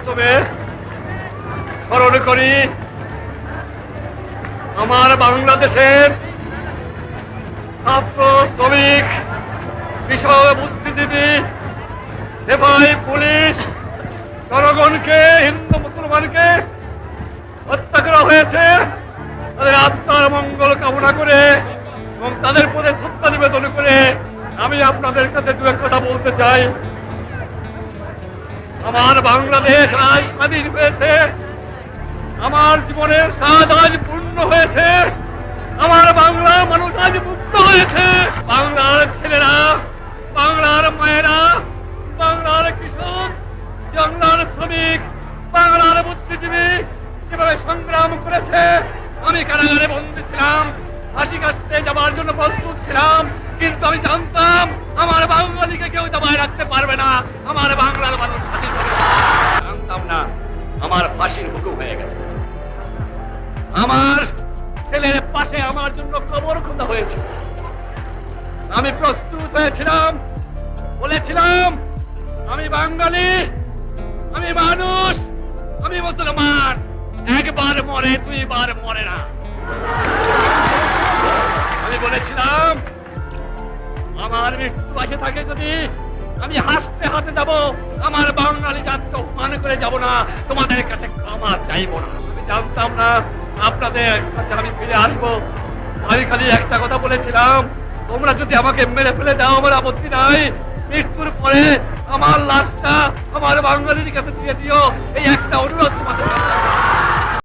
প্রথমে স্মরণ করি আমার বাংলাদেশের ছাত্র শ্রমিক কৃষক বুদ্ধিজীবী সেবাই পুলিশ জনগণকে হিন্দু মুসলমানকে হত্যা করা হয়েছে। তাদের আত্মার মঙ্গল কামনা করে এবং তাদের প্রতি শ্রদ্ধা নিবেদন করে আমি আপনাদের কাছে দু এক কথা বলতে চাই। আমার বাংলাদেশ আজ স্বাধীন হয়েছে, আমার জীবনের স্বাদ আজ পূর্ণ হয়েছে, আমার বাংলা মানুষ আজ মুক্ত হয়েছে। বাংলার ছেলেরা, বাংলার মায়েরা, বাংলার কৃষক, বাংলার শ্রমিক, বাংলার বুদ্ধিজীবী যেভাবে সংগ্রাম করেছে, আমি কারাগারে বন্দী ছিলাম, ফাঁসি কাটতে যাবার জন্য প্রস্তুত ছিলাম, কিন্তু আমি জানতাম আমার বাঙালিকে কেউ দাবায় রাখতে পারবে না, আমার বাংলার মানুষ স্বাধীন হবে। জানতাম না আমার ফাঁসির হুকুম হয়ে গেছে, আমার ছেলের পাশে আমার জন্য কবর খোঁজা হয়েছে। আমি প্রস্তুত হয়েছিলাম, বলেছিলাম আমি বাঙালি, আমি মানুষ, আমি মুসলমান, একবার মরে দুইবার মরে না। আমি বলেছিলাম আমার মৃত্যু আসে থাকে যদি আমি হাসতে হাতে যাব, আমার বাঙালি জাতকে অপমান করে যাব না, তোমাদের কাছে ক্ষমা চাইব না। আমি জানতাম না আপনাদের কাছে আমি ফিরে আসবো। আমি খালি একটা কথা বলেছিলাম, তোমরা যদি আমাকে মেরে ফেলে দাও আমার আপত্তি নাই, মৃত্যুর পরে আমার লাশটা আমার বাঙালির কাছে দিয়ে দিও, এই একটা অনুরোধ তোমাদের কাছে।